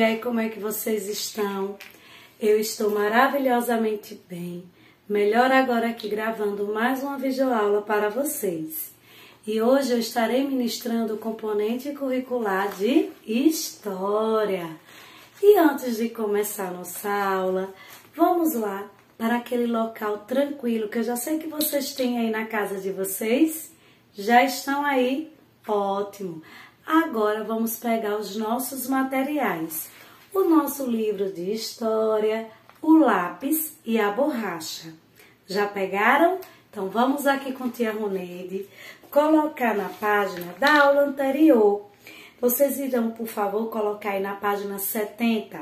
aí, como é que vocês estão? Eu estou maravilhosamente bem. Melhor agora aqui gravando mais uma videoaula para vocês. E hoje eu estarei ministrando o componente curricular de História. E antes de começar nossa aula, vamos lá para aquele local tranquilo que eu já sei que vocês têm aí na casa de vocês. Já estão aí? Ótimo! Agora vamos pegar os nossos materiais. O nosso livro de história, o lápis e a borracha. Já pegaram? Então vamos aqui com tia Roneide colocar na página da aula anterior. Vocês irão, por favor, colocar aí na página 70.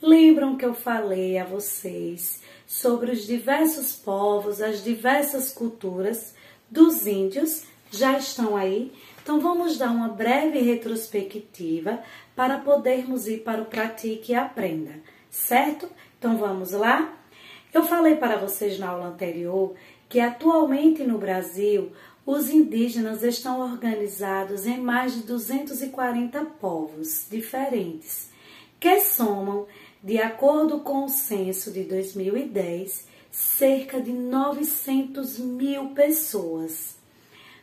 Lembram que eu falei a vocês sobre os diversos povos, as diversas culturas dos índios? Já estão aí? Então vamos dar uma breve retrospectiva para podermos ir para o Pratique e Aprenda, certo? Então vamos lá? Eu falei para vocês na aula anterior que atualmente no Brasil os indígenas estão organizados em mais de 240 povos diferentes, que somam, de acordo com o censo de 2010, cerca de 900 mil pessoas.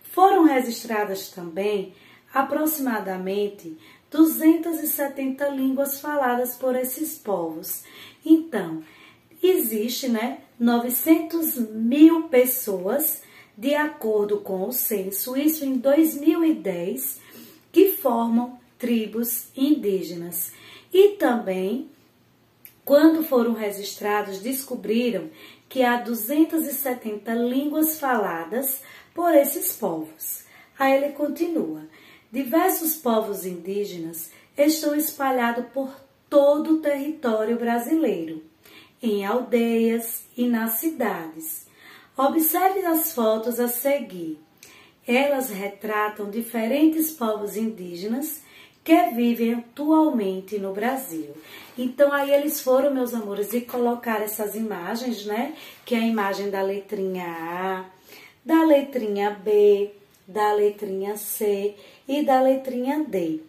Foram registradas também aproximadamente 270 línguas faladas por esses povos. Então, existe, 900 mil pessoas, de acordo com o censo, isso em 2010, que formam tribos indígenas. E também, quando foram registrados, descobriram que há 270 línguas faladas por esses povos. Aí ele continua. Diversos povos indígenas estão espalhados por todo o território brasileiro, em aldeias e nas cidades. Observe as fotos a seguir. Elas retratam diferentes povos indígenas que vivem atualmente no Brasil. Então, aí eles foram, meus amores, e colocaram essas imagens, que é a imagem da letrinha A, da letrinha B, da letrinha C e da letrinha D.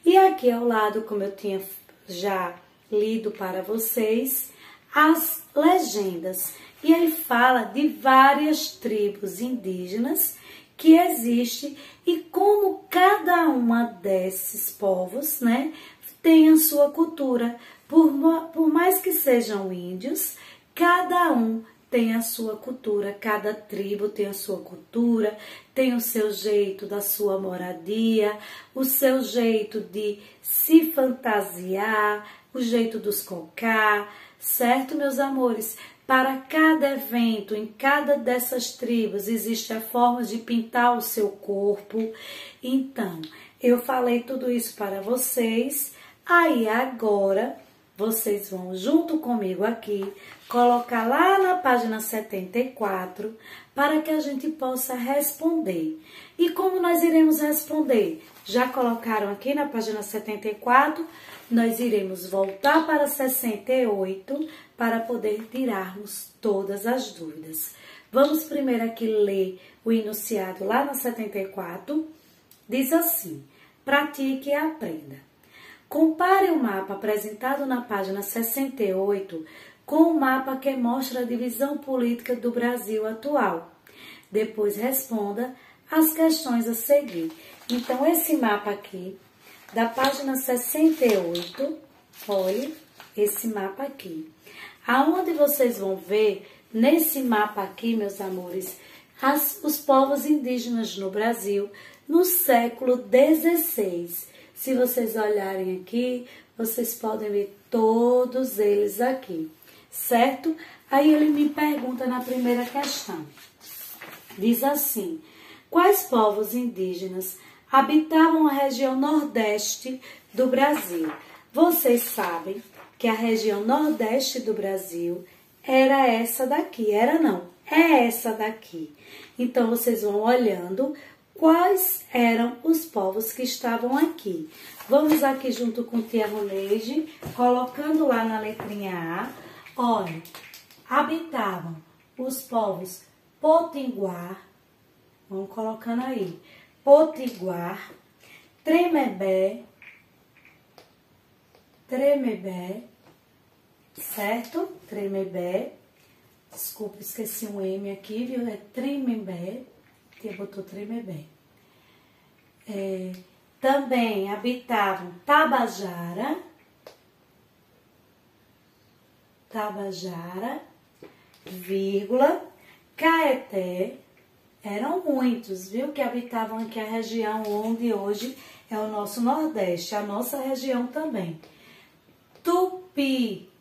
E aqui ao lado, como eu tinha já lido para vocês, as legendas. E aí fala de várias tribos indígenas que existem e como cada uma desses povos, tem a sua cultura. Por mais que sejam índios, cada um tem a sua cultura, cada tribo tem a sua cultura, tem o seu jeito da sua moradia, o seu jeito de se fantasiar, o jeito dos cocá, certo, meus amores? Para cada evento, em cada dessas tribos, existe a forma de pintar o seu corpo. Então, eu falei tudo isso para vocês, aí agora vocês vão junto comigo aqui, colocar lá na página 74, para que a gente possa responder. E como nós iremos responder? Já colocaram aqui na página 74, nós iremos voltar para 68 para poder tirarmos todas as dúvidas. Vamos primeiro aqui ler o enunciado lá na 74. Diz assim: pratique e aprenda. Compare o mapa apresentado na página 68 com o mapa que mostra a divisão política do Brasil atual. Depois responda as questões a seguir. Então, esse mapa aqui, da página 68, olhe esse mapa aqui. Aonde vocês vão ver, nesse mapa aqui, meus amores, os povos indígenas no Brasil no século XVI. Se vocês olharem aqui, vocês podem ver todos eles aqui, certo? Aí ele me pergunta na primeira questão. Diz assim: quais povos indígenas habitavam a região nordeste do Brasil? Vocês sabem que a região nordeste do Brasil era essa daqui. Era não, é essa daqui. Então, vocês vão olhando quais eram os povos que estavam aqui. Vamos aqui junto com tia Roneide, colocando lá na letrinha A. Olha, habitavam os povos Potiguar, vamos colocando aí, Potiguar, Tremembé, Tremembé, certo? Tremembé. Desculpa, esqueci um M aqui, viu? É Tremembé. Tia botou Tremembé. Também habitavam Tabajara, vírgula, Caeté. Eram muitos, viu? Que habitavam aqui a região onde hoje é o nosso Nordeste, a nossa região também. Tupinambá,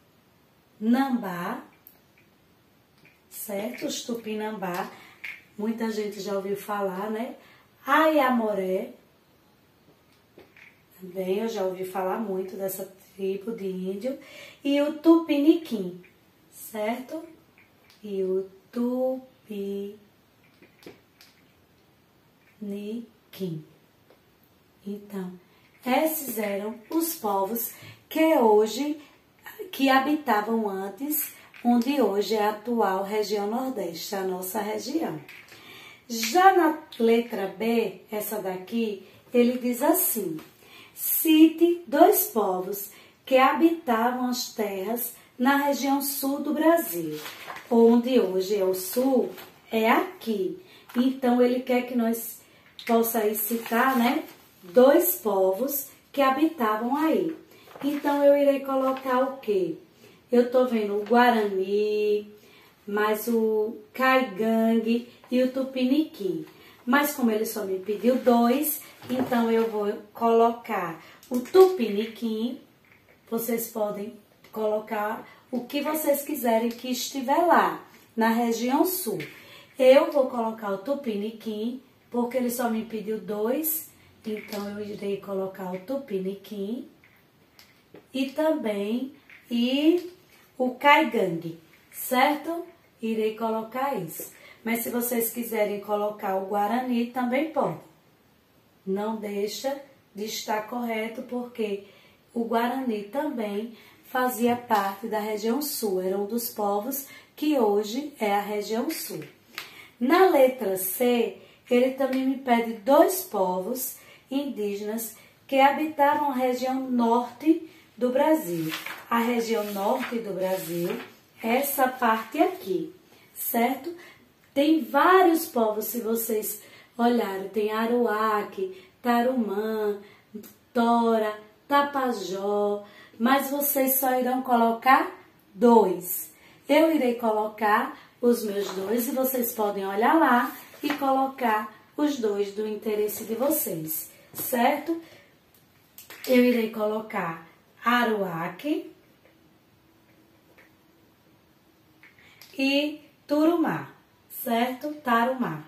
certo? Os Tupinambá, muita gente já ouviu falar, né? Ayamoré, também eu já ouvi falar muito dessa tribo de índio. E o Tupiniquim, certo? E o Tupiniquim. Então, esses eram os povos que habitavam antes, onde hoje é a atual região Nordeste, a nossa região. Já na letra B, essa daqui, ele diz assim: cite 2 povos que habitavam as terras na região sul do Brasil. Onde hoje é o sul, é aqui. Então, ele quer que nós possamos citar, né, 2 povos que habitavam aí. Então, eu irei colocar o quê? Eu estou vendo o Guarani, mais o Caigangue e o Tupiniquim. Mas como ele só me pediu 2, então eu vou colocar o Tupiniquim. Vocês podem colocar o que vocês quiserem que estiver lá, na região sul. Eu vou colocar o Tupiniquim, porque ele só me pediu 2, então eu irei colocar o Tupiniquim e também o Caigangue, certo? Irei colocar isso. Mas se vocês quiserem colocar o Guarani, também pode. Não deixa de estar correto, porque o Guarani também fazia parte da região sul. Era um dos povos que hoje é a região sul. Na letra C, ele também me pede 2 povos indígenas que habitavam a região norte do Brasil. A região norte do Brasil é essa parte aqui, certo? Tem vários povos, se vocês olharem. Tem Aruaque, Tarumã, Tora, Tapajó, mas vocês só irão colocar 2. Eu irei colocar os meus 2 e vocês podem olhar lá e colocar os 2 do interesse de vocês, certo? Eu irei colocar Aruaque e Turumá, certo? Tarumá.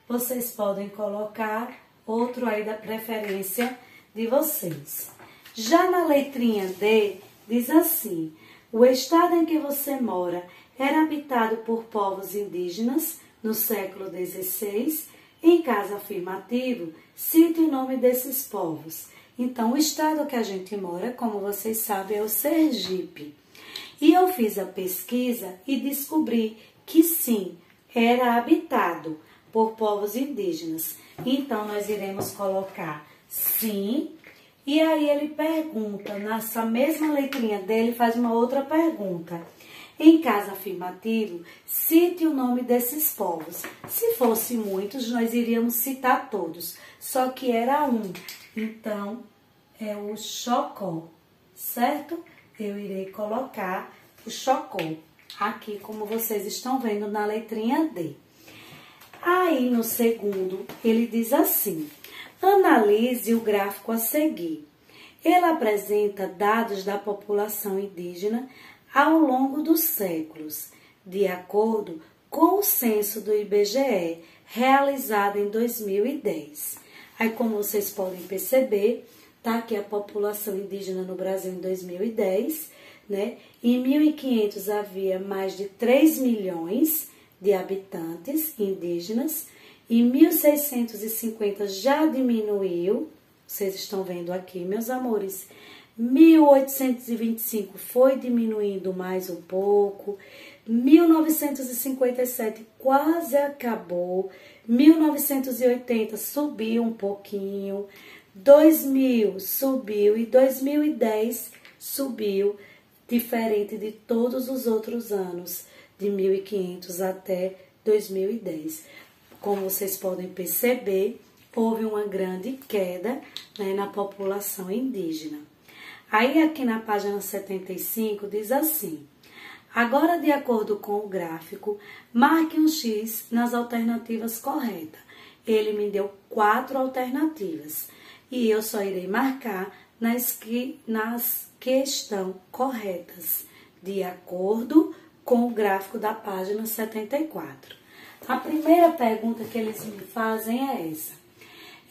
Vocês podem colocar outro aí da preferência de vocês. Já na letrinha D, diz assim: o estado em que você mora era habitado por povos indígenas no século XVI. Em caso afirmativo, cite o nome desses povos. Então, o estado que a gente mora, como vocês sabem, é o Sergipe. E eu fiz a pesquisa e descobri que sim, era habitado por povos indígenas. Então, nós iremos colocar sim. E aí ele pergunta, nessa mesma letrinha dele, faz uma outra pergunta. Em caso afirmativo, cite o nome desses povos. Se fosse muitos, nós iríamos citar todos, só que era um. Então, é o Xocó, certo? Eu irei colocar o Xocó aqui, como vocês estão vendo na letrinha D. Aí, no segundo, ele diz assim: analise o gráfico a seguir. Ele apresenta dados da população indígena ao longo dos séculos, de acordo com o censo do IBGE, realizado em 2010. Aí, como vocês podem perceber, tá aqui a população indígena no Brasil em 2010, né? Em 1500 havia mais de 3 milhões de habitantes indígenas. Em 1650 já diminuiu, vocês estão vendo aqui, meus amores. 1825 foi diminuindo mais um pouco. 1957 quase acabou. 1980 subiu um pouquinho. 2000 subiu e 2010 subiu diferente de todos os outros anos, de 1500 até 2010. Como vocês podem perceber, houve uma grande queda, né, na população indígena. Aí aqui na página 75 diz assim: agora, de acordo com o gráfico, marque um X nas alternativas corretas. Ele me deu 4 alternativas e eu só irei marcar nas que estão corretas, de acordo com o gráfico da página 74. A primeira pergunta que eles me fazem é essa: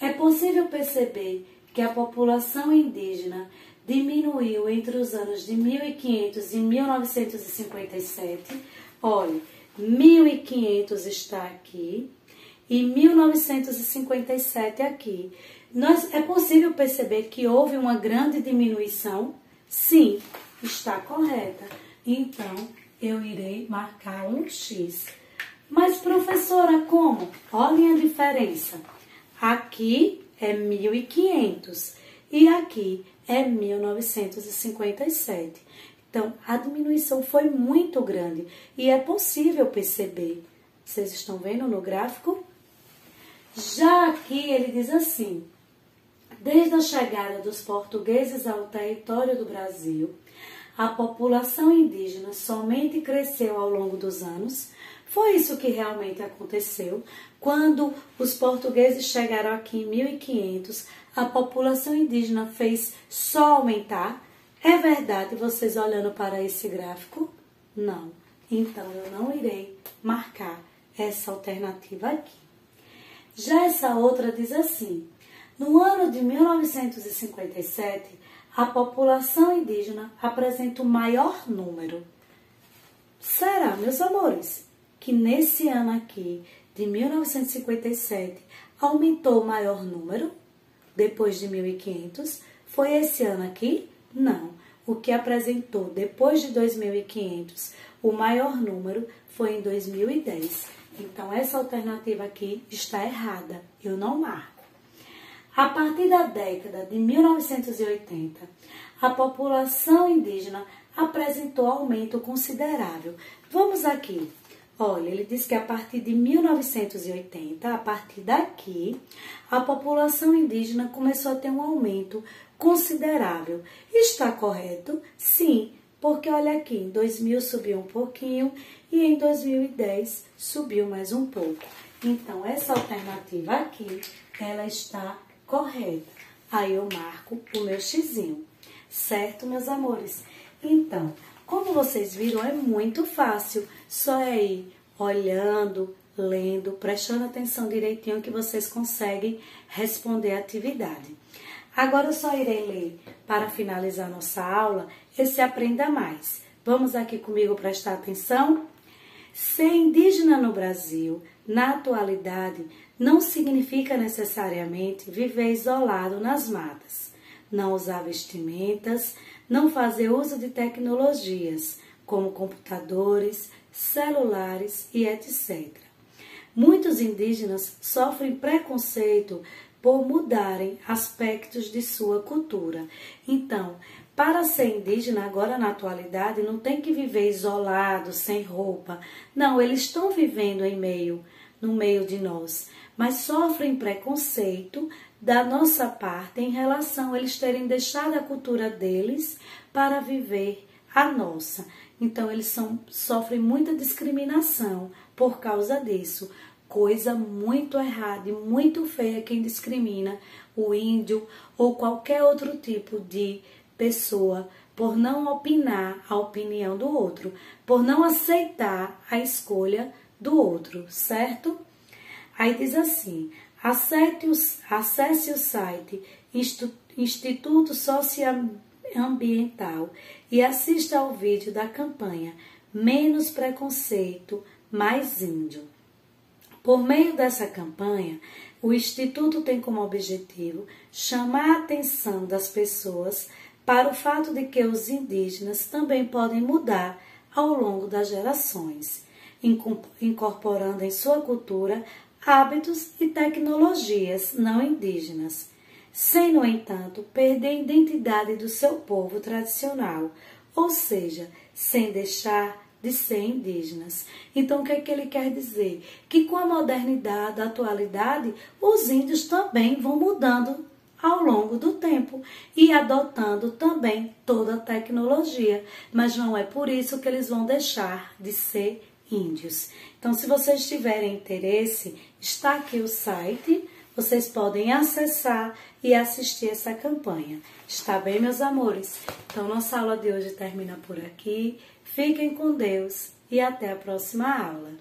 é possível perceber que a população indígena diminuiu entre os anos de 1500 e 1957? Olha, 1500 está aqui e 1957 aqui. É possível perceber que houve uma grande diminuição? Sim, está correta. Então, eu irei marcar um X. Mas, professora, como? Olhem a diferença. Aqui é 1500 e aqui é 1957. Então, a diminuição foi muito grande e é possível perceber. Vocês estão vendo no gráfico? Já aqui ele diz assim: desde a chegada dos portugueses ao território do Brasil, a população indígena somente cresceu ao longo dos anos. Foi isso que realmente aconteceu. Quando os portugueses chegaram aqui em 1500, a população indígena fez só aumentar? É verdade, vocês olhando para esse gráfico? Não. Então, eu não irei marcar essa alternativa aqui. Já essa outra diz assim: no ano de 1957, a população indígena apresenta o maior número. Será, meus amores, que nesse ano aqui, de 1957, aumentou o maior número? Depois de 1500? Foi esse ano aqui? Não. O que apresentou depois de 2500 o maior número foi em 2010. Então, essa alternativa aqui está errada. Eu não marco. A partir da década de 1980, a população indígena apresentou aumento considerável. Vamos aqui. Olha, ele diz que a partir de 1980, a partir daqui, a população indígena começou a ter um aumento considerável. Está correto? Sim, porque olha aqui, em 2000 subiu um pouquinho e em 2010 subiu mais um pouco. Então, essa alternativa aqui, ela está correta. Aí eu marco o meu xizinho. Certo, meus amores? Então, como vocês viram, é muito fácil. Só é ir olhando, lendo, prestando atenção direitinho que vocês conseguem responder a atividade. Agora eu só irei ler para finalizar nossa aula esse Aprenda Mais. Vamos aqui comigo prestar atenção? Ser indígena no Brasil, na atualidade, não significa necessariamente viver isolado nas matas, não usar vestimentas, não fazer uso de tecnologias, como computadores, celulares e etc. Muitos indígenas sofrem preconceito por mudarem aspectos de sua cultura. Então, para ser indígena agora na atualidade, não tem que viver isolado, sem roupa. Não, eles estão vivendo no meio de nós, mas sofrem preconceito da nossa parte em relação a eles terem deixado a cultura deles para viver a nossa. Então, eles sofrem muita discriminação por causa disso. Coisa muito errada e muito feia quem discrimina o índio ou qualquer outro tipo de pessoa por não opinar a opinião do outro, por não aceitar a escolha do outro, certo? Aí diz assim: acesse o site Instituto Socioambiental e assista ao vídeo da campanha Menos Preconceito, Mais Índio. Por meio dessa campanha, o Instituto tem como objetivo chamar a atenção das pessoas para o fato de que os indígenas também podem mudar ao longo das gerações, incorporando em sua cultura hábitos e tecnologias não indígenas. sem, no entanto, perder a identidade do seu povo tradicional, ou seja, sem deixar de ser indígenas. Então, o que é que ele quer dizer? Que com a modernidade, a atualidade, os índios também vão mudando ao longo do tempo e adotando também toda a tecnologia, mas não é por isso que eles vão deixar de ser índios. Então, se vocês tiverem interesse, está aqui o site, vocês podem acessar e assistir essa campanha. Está bem, meus amores? Então, nossa aula de hoje termina por aqui. Fiquem com Deus e até a próxima aula.